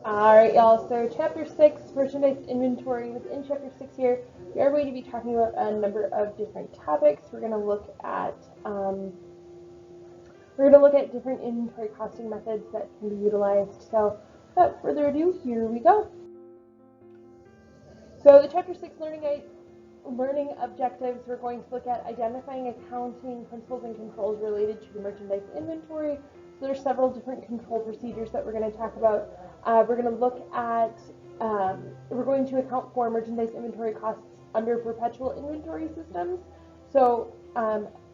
All right, y'all. So Chapter 6, Merchandise Inventory. Within Chapter 6 here, we are going to be talking about a number of different topics. We're going to look at different inventory costing methods that can be utilized. So without further ado, here we go. So the Chapter 6 learning objectives, we're going to look at identifying accounting principles and controls related to the merchandise inventory. So there's several different control procedures that we're going to talk about. We're going to look at, we're going to account for merchandise inventory costs under perpetual inventory systems. So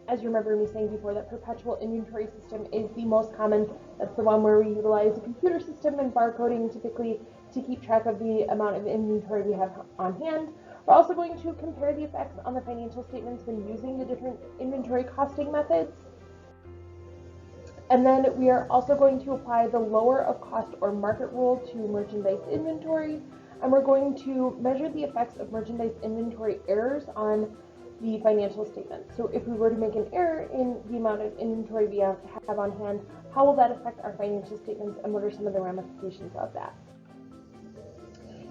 as you remember me saying before, that perpetual inventory system is the most common. That's the one where we utilize a computer system and barcoding typically to keep track of the amount of inventory we have on hand. We're also going to compare the effects on the financial statements when using the different inventory costing methods. And then we are also going to apply the lower of cost or market rule to merchandise inventory. And we're going to measure the effects of merchandise inventory errors on the financial statements. So if we were to make an error in the amount of inventory we have on hand, how will that affect our financial statements and what are some of the ramifications of that?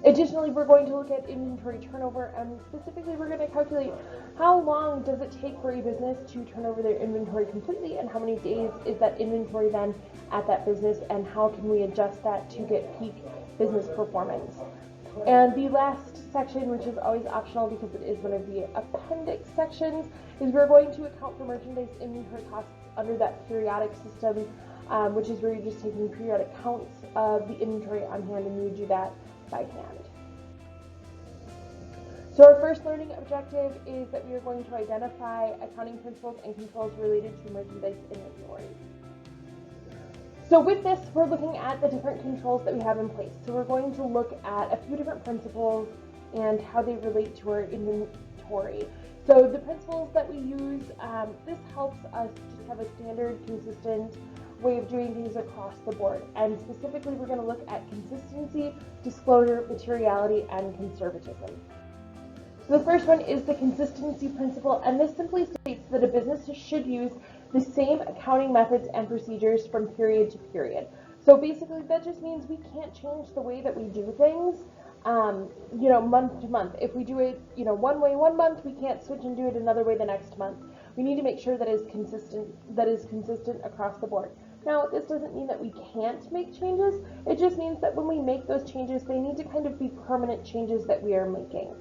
Additionally, we're going to look at inventory turnover, and specifically we're going to calculate how long does it take for a business to turn over their inventory completely, and how many days is that inventory then at that business, and how can we adjust that to get peak business performance. And the last section, which is always optional because it is one of the appendix sections, is we're going to account for merchandise inventory costs under that periodic system, which is where you're just taking periodic counts of the inventory on hand, and you do that by hand. So our first learning objective is that we are going to identify accounting principles and controls related to merchandise inventory. So with this, we're looking at the different controls that we have in place. So we're going to look at a few different principles and how they relate to our inventory. So the principles that we use, this helps us just have a standard, consistent way of doing things across the board. And specifically, we're going to look at consistency, disclosure, materiality, and conservatism. So the first one is the consistency principle, and this simply states that a business should use the same accounting methods and procedures from period to period. So basically, that just means we can't change the way that we do things, month to month. If we do it, one way one month, we can't switch and do it another way the next month. We need to make sure that is consistent across the board. Now, this doesn't mean that we can't make changes. It just means that when we make those changes, they need to kind of be permanent changes that we are making.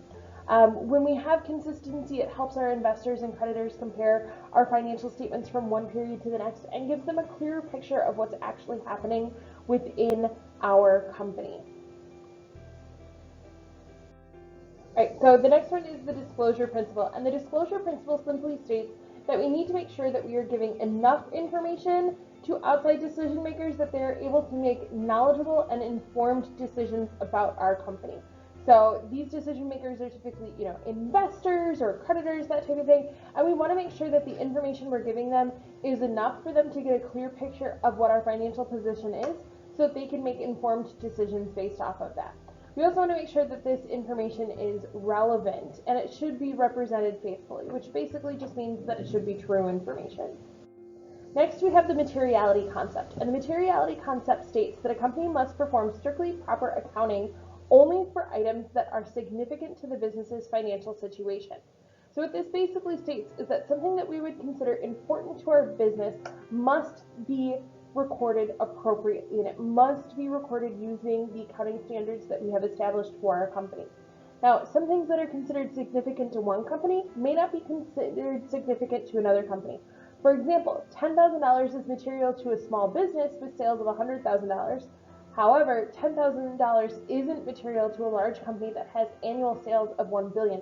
When we have consistency, it helps our investors and creditors compare our financial statements from one period to the next and gives them a clearer picture of what's actually happening within our company. All right, so the next one is the disclosure principle, and the disclosure principle simply states that we need to make sure that we are giving enough information to outside decision makers that they are able to make knowledgeable and informed decisions about our company. So these decision makers are typically, investors or creditors, that type of thing, and we want to make sure that the information we're giving them is enough for them to get a clear picture of what our financial position is so that they can make informed decisions based off of that. We also want to make sure that this information is relevant and it should be represented faithfully, which basically just means that it should be true information. Next, we have the materiality concept, and the materiality concept states that a company must perform strictly proper accounting only for items that are significant to the business's financial situation. So what this basically states is that something that we would consider important to our business must be recorded appropriately, and it must be recorded using the accounting standards that we have established for our company. Now, some things that are considered significant to one company may not be considered significant to another company. For example, $10,000 is material to a small business with sales of $100,000. However, $10,000 isn't material to a large company that has annual sales of $1 billion.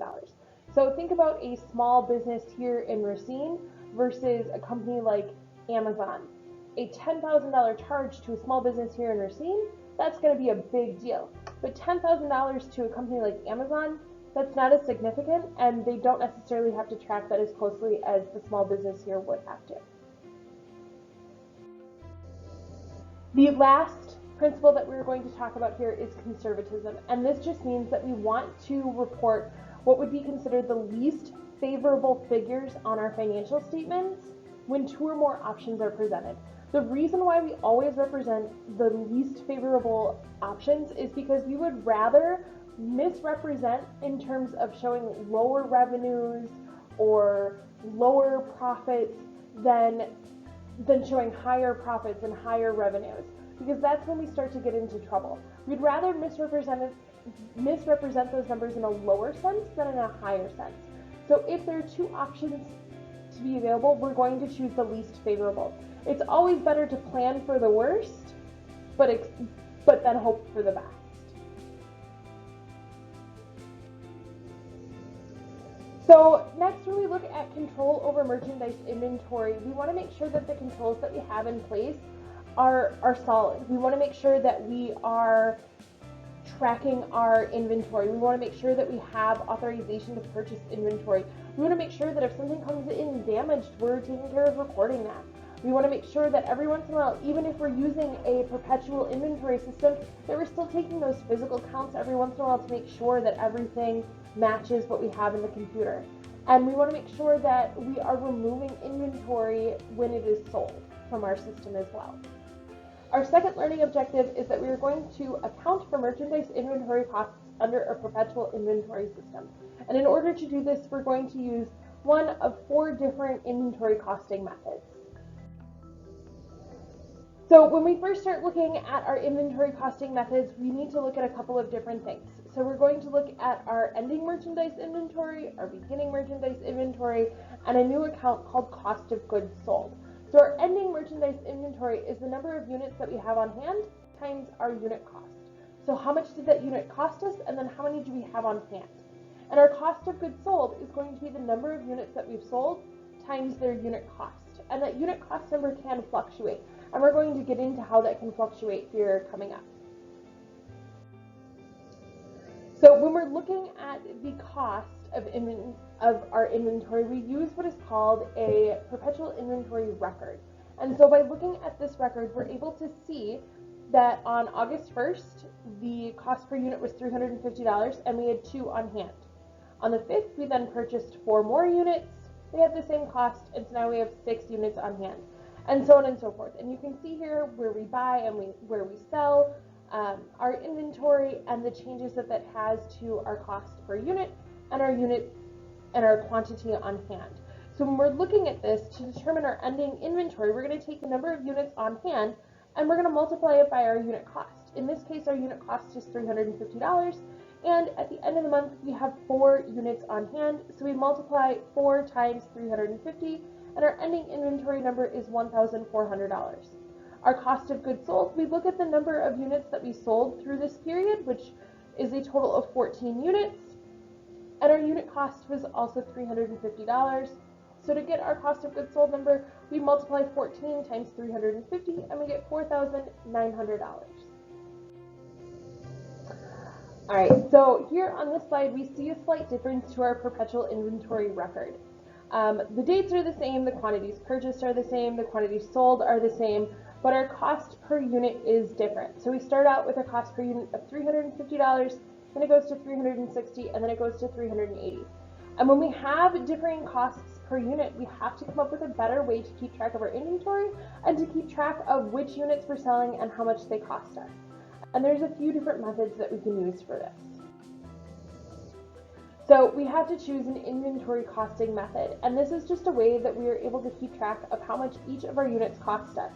So think about a small business here in Racine versus a company like Amazon. A $10,000 charge to a small business here in Racine, that's going to be a big deal. But $10,000 to a company like Amazon, that's not as significant, and they don't necessarily have to track that as closely as the small business here would have to. The last principle that we're going to talk about here is conservatism, and this just means that we want to report what would be considered the least favorable figures on our financial statements when two or more options are presented. The reason why we always represent the least favorable options is because we would rather misrepresent in terms of showing lower revenues or lower profits than showing higher profits and higher revenues, because that's when we start to get into trouble. We'd rather misrepresent those numbers in a lower sense than in a higher sense. So if there are two options to be available, we're going to choose the least favorable. It's always better to plan for the worst, but then hope for the best. So next, when we look at control over merchandise inventory, we want to make sure that the controls that we have in place are solid. We want to make sure that we are tracking our inventory. We want to make sure that we have authorization to purchase inventory. We want to make sure that if something comes in damaged, we're taking care of recording that. We want to make sure that every once in a while, even if we're using a perpetual inventory system, that we're still taking those physical counts every once in a while to make sure that everything matches what we have in the computer. And we want to make sure that we are removing inventory when it is sold from our system as well. Our second learning objective is that we are going to account for merchandise inventory costs under a perpetual inventory system. And in order to do this, we're going to use one of 4 different inventory costing methods. So when we first start looking at our inventory costing methods, we need to look at a couple of different things. So we're going to look at our ending merchandise inventory, our beginning merchandise inventory, and a new account called cost of goods sold. So our ending merchandise inventory is the number of units that we have on hand times our unit cost. So how much did that unit cost us, and then how many do we have on hand? And our cost of goods sold is going to be the number of units that we've sold times their unit cost. And that unit cost number can fluctuate. And we're going to get into how that can fluctuate here coming up. So when we're looking at the cost of our inventory, we use what is called a perpetual inventory record. And so by looking at this record, we're able to see that on August 1st, the cost per unit was $350, and we had 2 on hand. On the 5th, we then purchased 4 more units. They had the same cost, and so now we have 6 units on hand, and so on and so forth. And you can see here where we buy and where we sell, our inventory, and the changes that has to our cost per unit and our quantity on hand. So when we're looking at this to determine our ending inventory, we're going to take the number of units on hand and we're going to multiply it by our unit cost. In this case, our unit cost is $350, and at the end of the month we have 4 units on hand, so we multiply 4 times 350, and our ending inventory number is $1,400. Our cost of goods sold, we look at the number of units that we sold through this period, which is a total of 14 units, and our unit cost was also $350. So to get our cost of goods sold number, we multiply 14 times 350, and we get $4,900. All right, so here on this slide, we see a slight difference to our perpetual inventory record. The dates are the same, the quantities purchased are the same, the quantities sold are the same, but our cost per unit is different. So we start out with a cost per unit of $350, then it goes to $360, and then it goes to $380. And when we have differing costs per unit, we have to come up with a better way to keep track of our inventory and to keep track of which units we're selling and how much they cost us. And there's a few different methods that we can use for this. So we have to choose an inventory costing method, and this is just a way that we are able to keep track of how much each of our units cost us.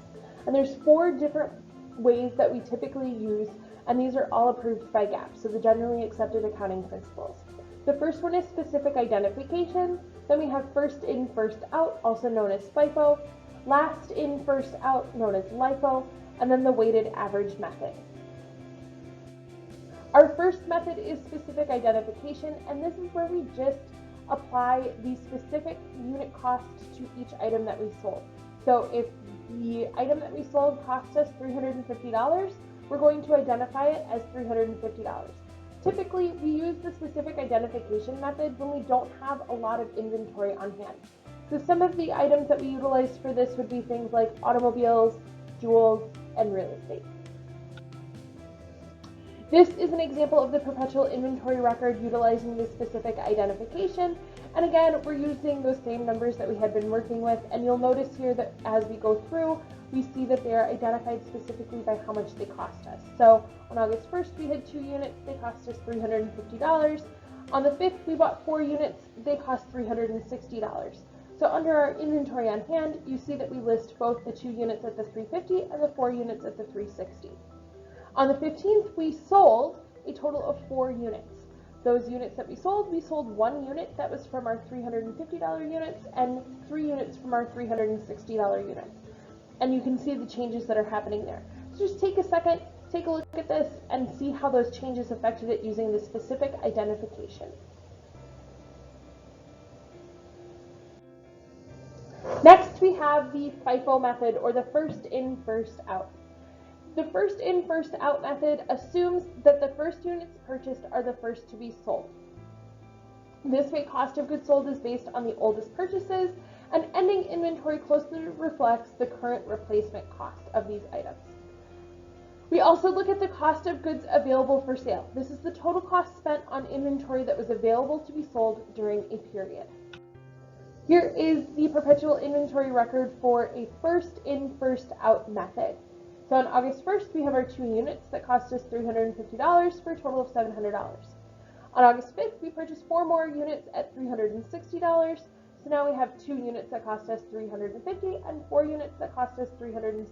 And there's 4 different ways that we typically use, and these are all approved by GAAP, so the generally accepted accounting principles. The first one is specific identification, then we have first in, first out, also known as FIFO, last in, first out, known as LIFO, and then the weighted average method. Our first method is specific identification, and this is where we just apply the specific unit cost to each item that we sold. So if the item that we sold cost us $350, we're going to identify it as $350. Typically, we use the specific identification method when we don't have a lot of inventory on hand. So some of the items that we utilize for this would be things like automobiles, jewels, and real estate. This is an example of the perpetual inventory record utilizing the specific identification. And again, we're using those same numbers that we had been working with. And you'll notice here that as we go through, we see that they are identified specifically by how much they cost us. So on August 1st, we had 2 units, they cost us $350. On the 5th, we bought 4 units, they cost $360. So under our inventory on hand, you see that we list both the 2 units at the $350 and the 4 units at the $360. On the 15th, we sold a total of 4 units. Those units that we sold 1 unit that was from our $350 units and 3 units from our $360 units. And you can see the changes that are happening there. So just take a second, take a look at this, and see how those changes affected it using the specific identification. Next, we have the FIFO method, or the first in, first out. The first in, first out method assumes that the first units purchased are the first to be sold. This way, cost of goods sold is based on the oldest purchases, and ending inventory closely reflects the current replacement cost of these items. We also look at the cost of goods available for sale. This is the total cost spent on inventory that was available to be sold during a period. Here is the perpetual inventory record for a first in, first out method. So on August 1st, we have our 2 units that cost us $350 for a total of $700. On August 5th, we purchased 4 more units at $360. So now we have 2 units that cost us $350 and 4 units that cost us $360.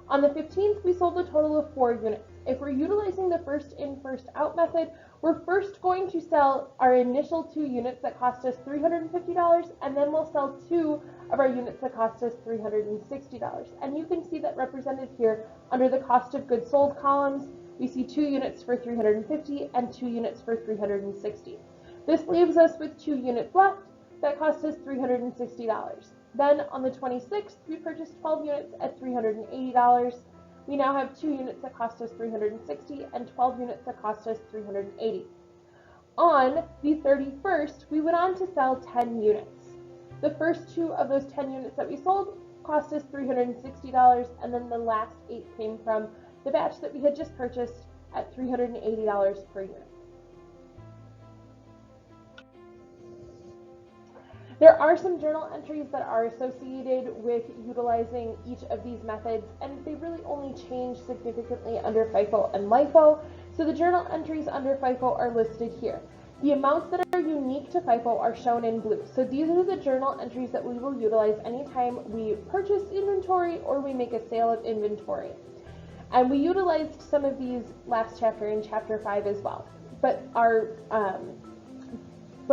On the 15th, we sold a total of 4 units. If we're utilizing the first in, first out method, we're first going to sell our initial 2 units that cost us $350, and then we'll sell 2 of our units that cost us $360. And you can see that represented here under the cost of goods sold columns. We see 2 units for $350 and 2 units for $360. This leaves us with 2 units left that cost us $360. Then on the 26th, we purchased 12 units at $380. We now have 2 units that cost us $360 and 12 units that cost us $380. On the 31st, we went on to sell 10 units. The first 2 of those 10 units that we sold cost us $360, and then the last 8 came from the batch that we had just purchased at $380 per unit. There are some journal entries that are associated with utilizing each of these methods, and they really only change significantly under FIFO and LIFO. So the journal entries under FIFO are listed here. The amounts that are unique to FIFO are shown in blue. So these are the journal entries that we will utilize anytime we purchase inventory or we make a sale of inventory. And we utilized some of these last chapter in chapter 5 as well. But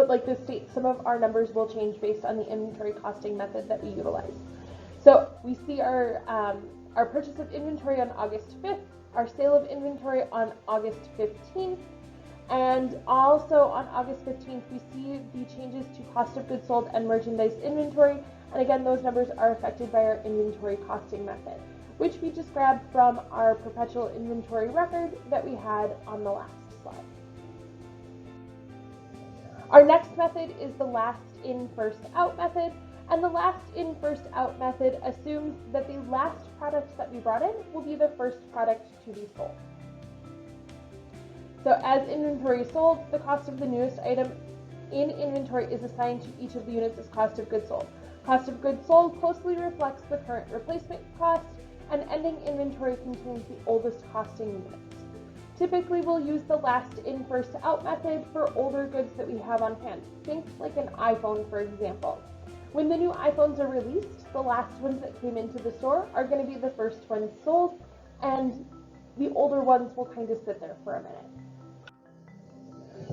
like this states, some of our numbers will change based on the inventory costing method that we utilize. So we see our purchase of inventory on August 5th, our sale of inventory on August 15th, and also on August 15th, we see the changes to cost of goods sold and merchandise inventory. And again, those numbers are affected by our inventory costing method, which we just grabbed from our perpetual inventory record that we had on the last slide. Our next method is the last in, first out method, and the last in, first out method assumes that the last product that we brought in will be the first product to be sold. So as inventory is sold, the cost of the newest item in inventory is assigned to each of the units as cost of goods sold. Cost of goods sold closely reflects the current replacement cost, and ending inventory contains the oldest costing units. Typically, we'll use the last in, first out method for older goods that we have on hand. Think like an iPhone, for example. When the new iPhones are released, the last ones that came into the store are going to be the first ones sold, and the older ones will kind of sit there for a minute.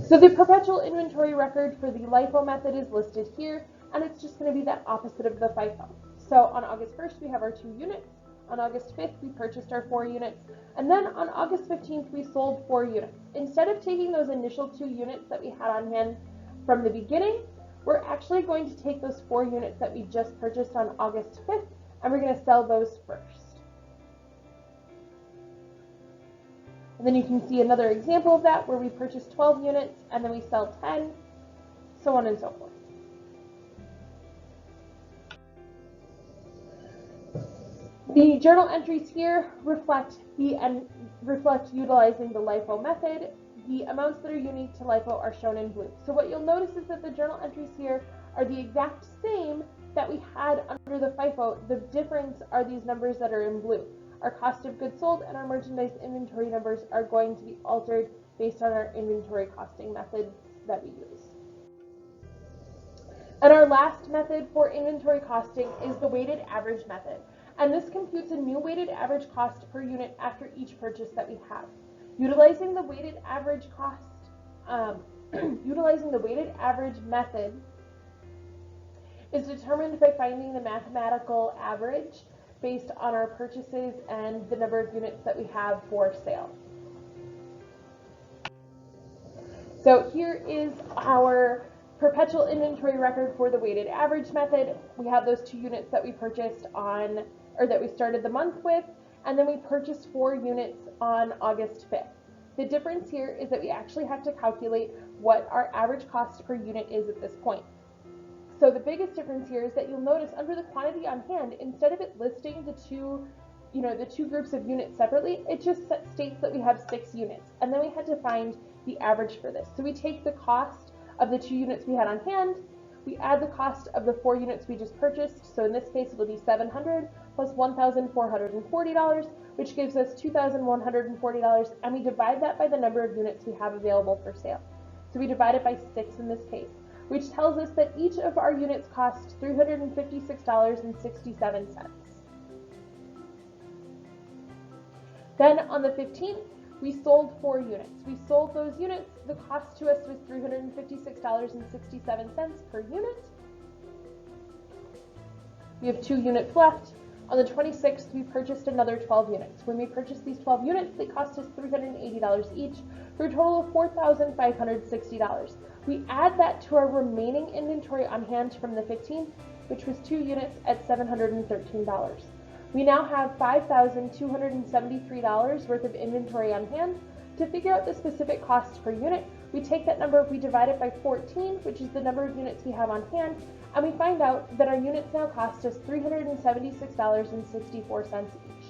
So the perpetual inventory record for the LIFO method is listed here, and it's just going to be that opposite of the FIFO. So on August 1st, we have our 2 units. On August 5th, we purchased our 4 units, and then on August 15th, we sold 4 units. Instead of taking those initial 2 units that we had on hand from the beginning, we're actually going to take those 4 units that we just purchased on August 5th, and we're going to sell those first. And then you can see another example of that where we purchase 12 units, and then we sell 10, so on and so forth. The journal entries here reflect utilizing the LIFO method. The amounts that are unique to LIFO are shown in blue. So what you'll notice is that the journal entries here are the exact same that we had under the FIFO, the difference are these numbers that are in blue. Our cost of goods sold and our merchandise inventory numbers are going to be altered based on our inventory costing methods that we use. And our last method for inventory costing is the weighted average method. And this computes a new weighted average cost per unit after each purchase that we have. Utilizing the weighted average method is determined by finding the mathematical average based on our purchases and the number of units that we have for sale. So here is our perpetual inventory record for the weighted average method. We have those 2 units that we purchased on, or that we started the month with, and then we purchased 4 units on August 5th. The difference here is that we actually have to calculate what our average cost per unit is at this point. So the biggest difference here is that you'll notice under the quantity on hand, instead of it listing the two groups of units separately, it just states that we have 6 units, and then we had to find the average for this. So we take the cost of the 2 units we had on hand, we add the cost of the 4 units we just purchased, so in this case it'll be $700 plus $1,440, which gives us $2,140, and we divide that by the number of units we have available for sale. So we divide it by 6 in this case, which tells us that each of our units cost $356.67. Then on the 15th, we sold 4 units. We sold those units. The cost to us was $356.67 per unit. We have 2 units left. On the 26th, we purchased another 12 units. When we purchased these 12 units, they cost us $380 each, for a total of $4,560. We add that to our remaining inventory on hand from the 15th, which was 2 units at $713. We now have $5,273 worth of inventory on hand. To figure out the specific cost per unit, we take that number, we divide it by 14, which is the number of units we have on hand, and we find out that our units now cost us $376.64 each.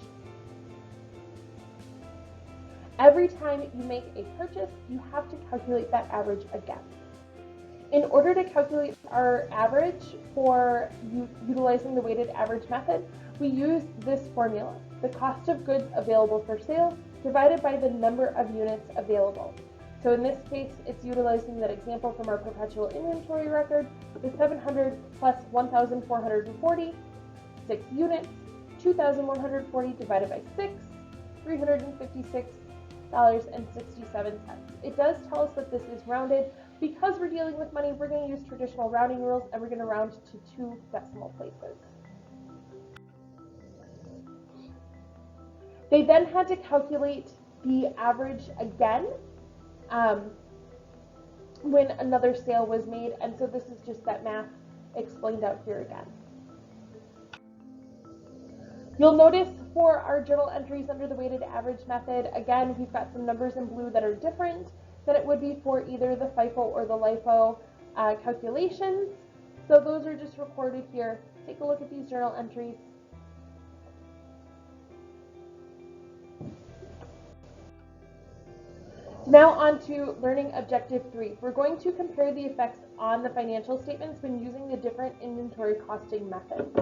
Every time you make a purchase, you have to calculate that average again. In order to calculate our average for utilizing the weighted average method, we use this formula: the cost of goods available for sale divided by the number of units available. So in this case, it's utilizing that example from our perpetual inventory record, the 700 plus 1,440, 6 units, 2,140 divided by 6, $356.67. It does tell us that this is rounded. Because we're dealing with money, we're going to use traditional rounding rules, and we're going to round to 2 decimal places. They then had to calculate the average again when another sale was made, and so this is just that math explained out here again. You'll notice for our journal entries under the weighted average method, again, we've got some numbers in blue that are different than it would be for either the FIFO or the LIFO calculations. So those are just recorded here. Take a look at these journal entries. Now on to learning objective 3. We're going to compare the effects on the financial statements when using the different inventory costing methods.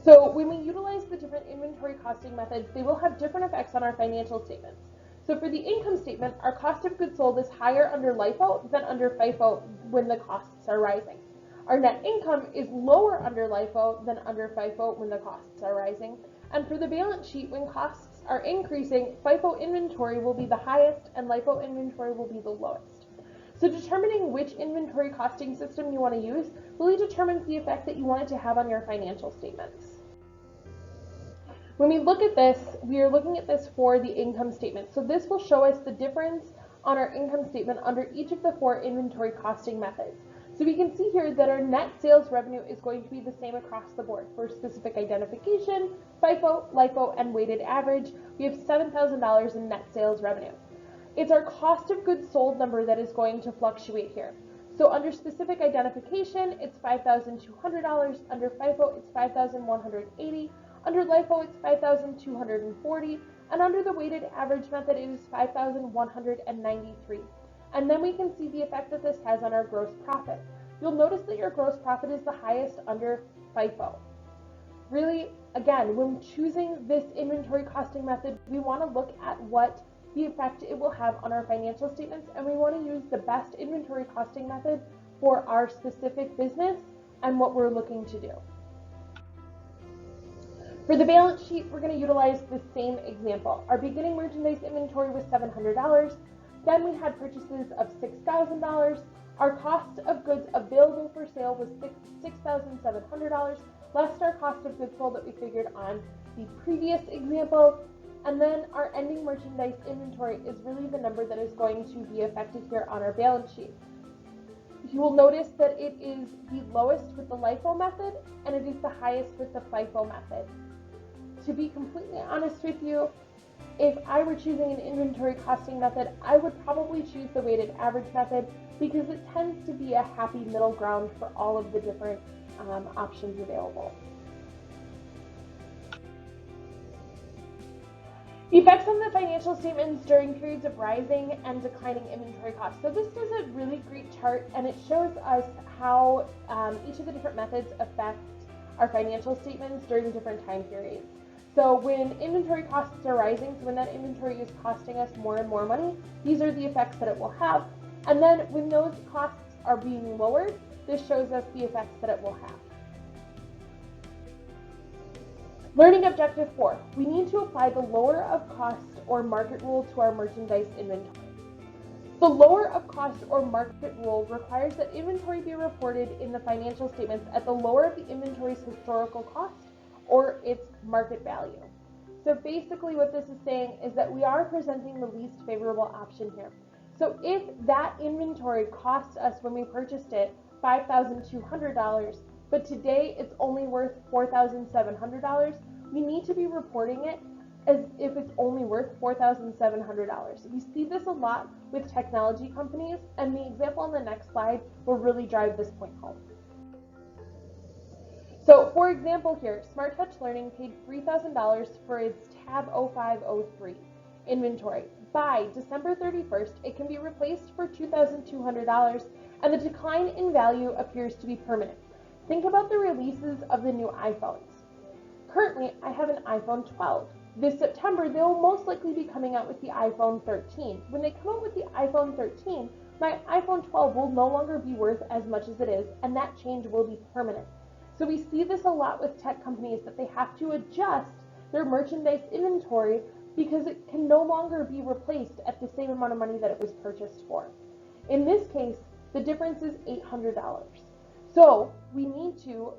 So when we utilize the different inventory costing methods, they will have different effects on our financial statements. So for the income statement, our cost of goods sold is higher under LIFO than under FIFO when the costs are rising. Our net income is lower under LIFO than under FIFO when the costs are rising. And for the balance sheet, when costs are increasing, FIFO inventory will be the highest and LIFO inventory will be the lowest. So determining which inventory costing system you want to use really determines the effect that you want it to have on your financial statements. When we look at this, we are looking at this for the income statement. So this will show us the difference on our income statement under each of the 4 inventory costing methods. So we can see here that our net sales revenue is going to be the same across the board. For specific identification, FIFO, LIFO, and weighted average, we have $7,000 in net sales revenue. It's our cost of goods sold number that is going to fluctuate here. So under specific identification, it's $5,200. Under FIFO, it's $5,180. Under LIFO, it's $5,240. And under the weighted average method, it is $5,193. And then we can see the effect that this has on our gross profit. you'll notice that your gross profit is the highest under FIFO. Really, again, when choosing this inventory costing method, we want to look at what the effect it will have on our financial statements, and we want to use the best inventory costing method for our specific business and what we're looking to do. For the balance sheet, we're going to utilize the same example. Our beginning merchandise inventory was $700. Then we had purchases of $6,000. Our cost of goods available for sale was $6,700, less our cost of goods sold that we figured on the previous example. And then our ending merchandise inventory is really the number that is going to be affected here on our balance sheet. You will notice that it is the lowest with the LIFO method, and it is the highest with the FIFO method. To be completely honest with you, if I were choosing an inventory costing method, I would probably choose the weighted average method because it tends to be a happy middle ground for all of the different options available. The effects on the financial statements during periods of rising and declining inventory costs. So this is a really great chart, and it shows us how each of the different methods affect our financial statements during different time periods. So when inventory costs are rising, so when that inventory is costing us more and more money, these are the effects that it will have. And then when those costs are being lowered, this shows us the effects that it will have. Learning objective 4, we need to apply the lower of cost or market rule to our merchandise inventory. The lower of cost or market rule requires that inventory be reported in the financial statements at the lower of the inventory's historical cost or its market value. So basically what this is saying is that we are presenting the least favorable option here. So if that inventory cost us when we purchased it $5,200, but today it's only worth $4,700, we need to be reporting it as if it's only worth $4,700. We see this a lot with technology companies, and the example on the next slide will really drive this point home. So for example here, Smart Touch Learning paid $3,000 for its Tab 0503 inventory. By December 31st, it can be replaced for $2,200, and the decline in value appears to be permanent. Think about the releases of the new iPhones. Currently, I have an iPhone 12. This September, they'll most likely be coming out with the iPhone 13. When they come out with the iPhone 13, my iPhone 12 will no longer be worth as much as it is, and that change will be permanent. So we see this a lot with tech companies, that they have to adjust their merchandise inventory because it can no longer be replaced at the same amount of money that it was purchased for. In this case, the difference is $800. So we need to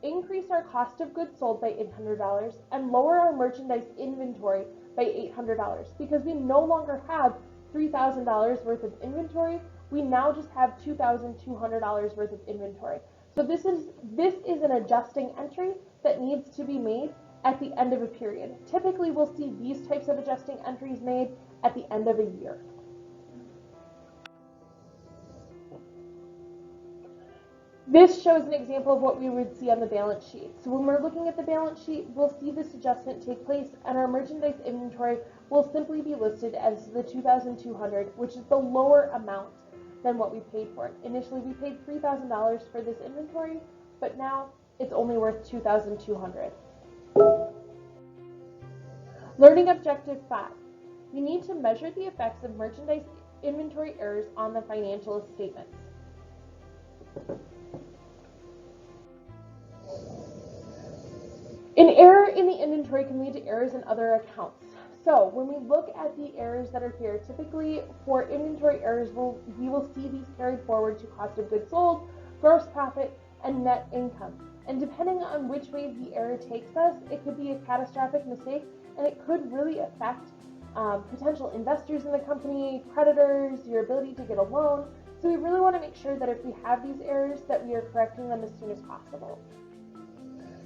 increase our cost of goods sold by $800 and lower our merchandise inventory by $800 because we no longer have $3,000 worth of inventory. We now just have $2,200 worth of inventory. So this is an adjusting entry that needs to be made at the end of a period. Typically, we'll see these types of adjusting entries made at the end of a year. This shows an example of what we would see on the balance sheet. So when we're looking at the balance sheet, we'll see this adjustment take place, and our merchandise inventory will simply be listed as the $2,200, which is the lower amount than what we paid for it. Initially, we paid $3,000 for this inventory, but now it's only worth $2,200. Learning objective 5. We need to measure the effects of merchandise inventory errors on the financial statements. An error in the inventory can lead to errors in other accounts. So when we look at the errors that are here, typically for inventory errors, we will see these carried forward to cost of goods sold, gross profit, and net income. And depending on which way the error takes us, it could be a catastrophic mistake, and it could really affect potential investors in the company, creditors, your ability to get a loan. So we really want to make sure that if we have these errors, that we are correcting them as soon as possible.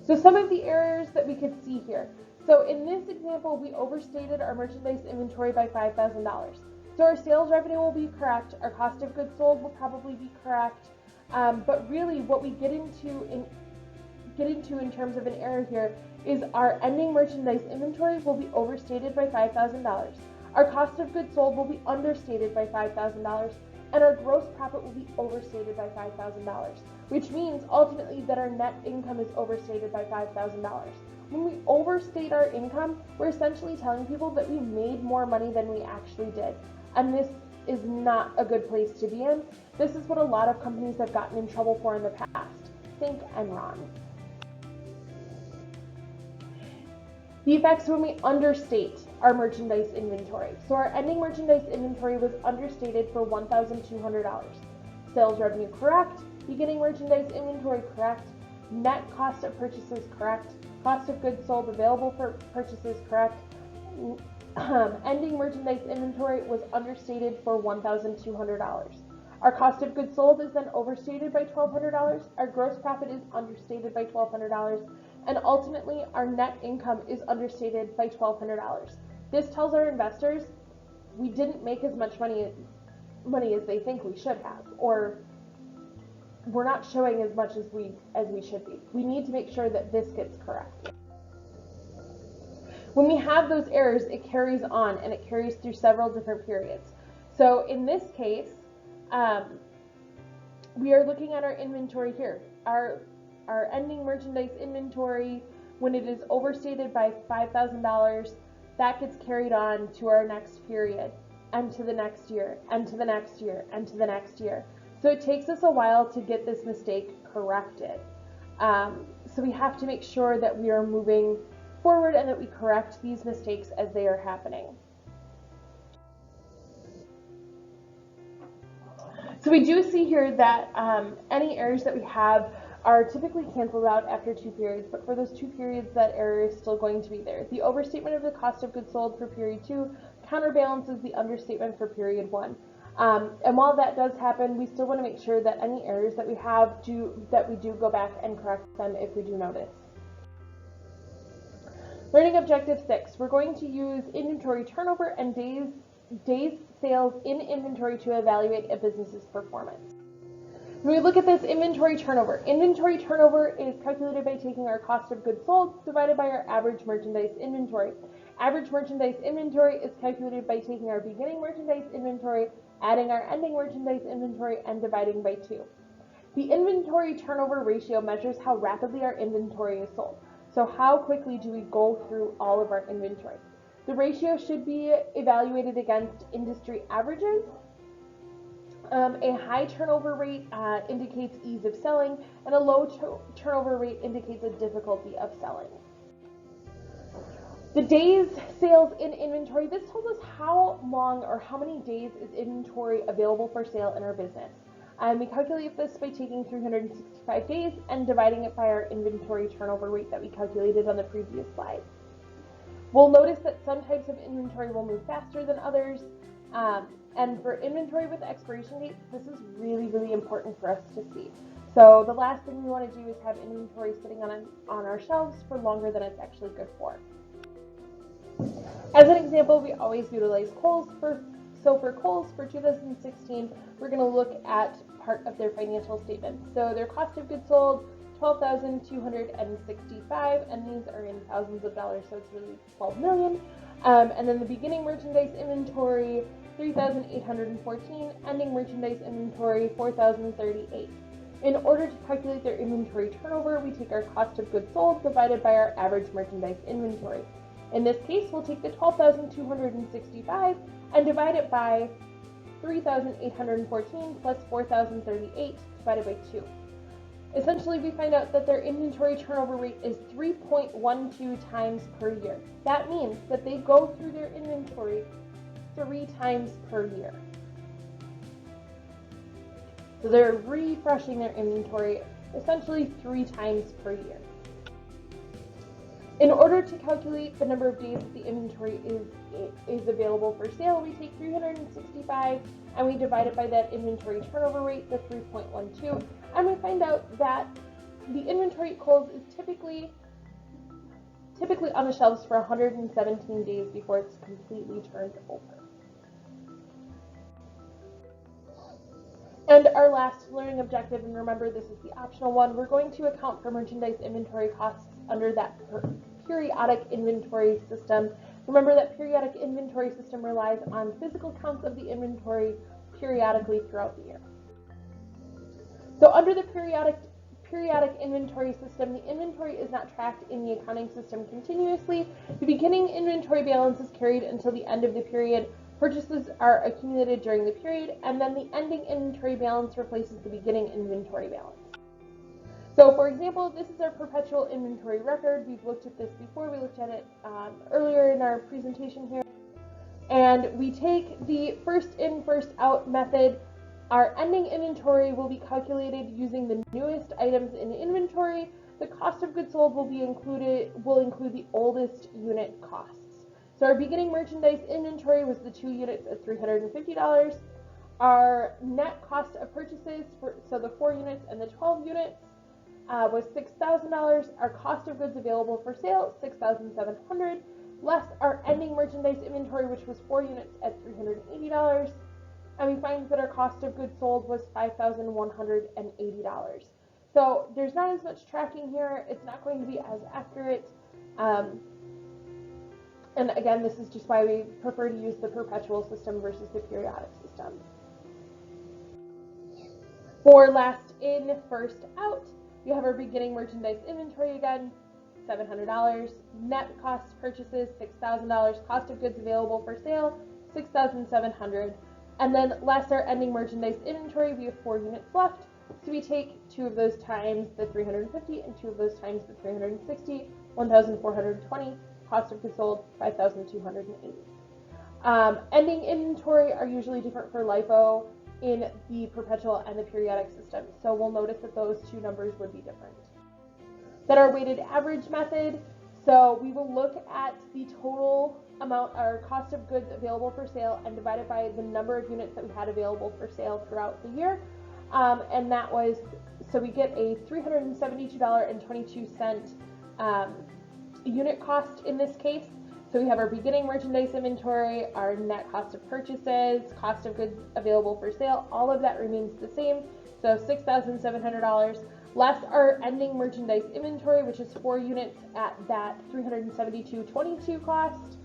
So some of the errors that we could see here. So in this example, we overstated our merchandise inventory by $5,000. So our sales revenue will be correct, our cost of goods sold will probably be correct, but really what we get into in terms of an error here is our ending merchandise inventory will be overstated by $5,000. Our cost of goods sold will be understated by $5,000, and our gross profit will be overstated by $5,000, which means ultimately that our net income is overstated by $5,000. When we overstate our income, we're essentially telling people that we made more money than we actually did. And this is not a good place to be in. This is what a lot of companies have gotten in trouble for in the past. Think Enron. The effects when we understate our merchandise inventory. So our ending merchandise inventory was understated for $1,200. Sales revenue correct, beginning merchandise inventory correct, net cost of purchases correct, cost of goods sold available for purchases correct, ending merchandise inventory was understated for $1,200. Our cost of goods sold is then overstated by $1,200, our gross profit is understated by $1,200, and ultimately our net income is understated by $1,200. This tells our investors we didn't make as much money as they think we should have, or we're not showing as much as we should be. We need to make sure that this gets correct. When we have those errors, it carries on and it carries through several different periods. So in this case, we are looking at our inventory here. Our ending merchandise inventory, when it is overstated by $5,000, that gets carried on to our next period, and to the next year, and to the next year, and to the next year. So it takes us a while to get this mistake corrected. So we have to make sure that we are moving forward and that we correct these mistakes as they are happening. So we do see here that any errors that we have are typically canceled out after 2 periods, but for those 2 periods, that error is still going to be there. The overstatement of the cost of goods sold for period 2 counterbalances the understatement for period 1. And while that does happen, we still want to make sure that any errors that we have that we do go back and correct them if we do notice. Learning objective 6, we're going to use inventory turnover and days sales in inventory to evaluate a business's performance. When we look at this inventory turnover is calculated by taking our cost of goods sold divided by our average merchandise inventory. Average merchandise inventory is calculated by taking our beginning merchandise inventory, adding our ending merchandise inventory, and dividing by 2. The inventory turnover ratio measures how rapidly our inventory is sold. So how quickly do we go through all of our inventory? The ratio should be evaluated against industry averages. A high turnover rate indicates ease of selling, and a low turnover rate indicates a difficulty of selling. The days sales in inventory, this tells us how long or how many days is inventory available for sale in our business. We calculate this by taking 365 days and dividing it by our inventory turnover rate that we calculated on the previous slide. We'll notice that some types of inventory will move faster than others. And for inventory with expiration dates, this is really, really important for us to see. So the last thing we want to do is have inventory sitting on our shelves for longer than it's actually good for. As an example, we always utilize Kohl's. For Kohl's for 2016, we're going to look at part of their financial statement. So their cost of goods sold, $12,265, and these are in thousands of dollars, so it's really 12 million. And then the beginning merchandise inventory, 3,814, ending merchandise inventory, 4,038. In order to calculate their inventory turnover, we take our cost of goods sold divided by our average merchandise inventory. In this case, we'll take the 12,265 and divide it by 3,814 plus 4,038 divided by 2. Essentially, we find out that their inventory turnover rate is 3.12 times per year. That means that they go through their inventory 3 times per year. So they're refreshing their inventory essentially 3 times per year. In order to calculate the number of days that the inventory is available for sale, we take 365 and we divide it by that inventory turnover rate, the 3.12, and we find out that the inventory at Kohl's is typically on the shelves for 117 days before it's completely turned over. And our last learning objective, and remember this is the optional one, we're going to account for merchandise inventory costs under that periodic inventory system. Remember that periodic inventory system relies on physical counts of the inventory periodically throughout the year. So under the periodic inventory system, the inventory is not tracked in the accounting system continuously. The beginning inventory balance is carried until the end of the period. Purchases are accumulated during the period, and then the ending inventory balance replaces the beginning inventory balance. So for example, this is our perpetual inventory record. We've looked at this before. We looked at it earlier in our presentation here. And we take the first in, first out method. Our ending inventory will be calculated using the newest items in inventory. The cost of goods sold will include the oldest unit costs. So our beginning merchandise inventory was the 2 units at $350. Our net cost of purchases, so the 4 units and the 12 units, was $6,000. Our cost of goods available for sale, $6,700, less our ending merchandise inventory, which was 4 units at $380. And we find that our cost of goods sold was $5,180. So there's not as much tracking here. It's not going to be as accurate. And again, this is just why we prefer to use the perpetual system versus the periodic system. For last in, first out, you have our beginning merchandise inventory again, $700. Net cost purchases, $6,000. Cost of goods available for sale, $6,700. And then last, our ending merchandise inventory, we have 4 units left. So we take 2 of those times the 350 and 2 of those times the 360, 1,420. Cost of goods sold, 5,280. Ending inventory are usually different for LIFO in the perpetual and the periodic system. So we'll notice that those 2 numbers would be different. Then our weighted average method. So we will look at the total amount, our cost of goods available for sale, and divide it by the number of units that we had available for sale throughout the year. And that was, so we get a $372.22 unit cost in this case. So we have our beginning merchandise inventory, our net cost of purchases, cost of goods available for sale, all of that remains the same. So $6,700 less our ending merchandise inventory, which is 4 units at that $372.22 cost.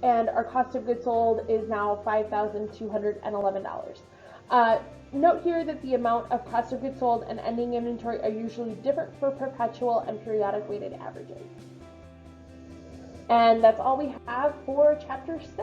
And our cost of goods sold is now $5,211. Note here that the amount of cost of goods sold and ending inventory are usually different for perpetual and periodic weighted averages. And that's all we have for Chapter 6.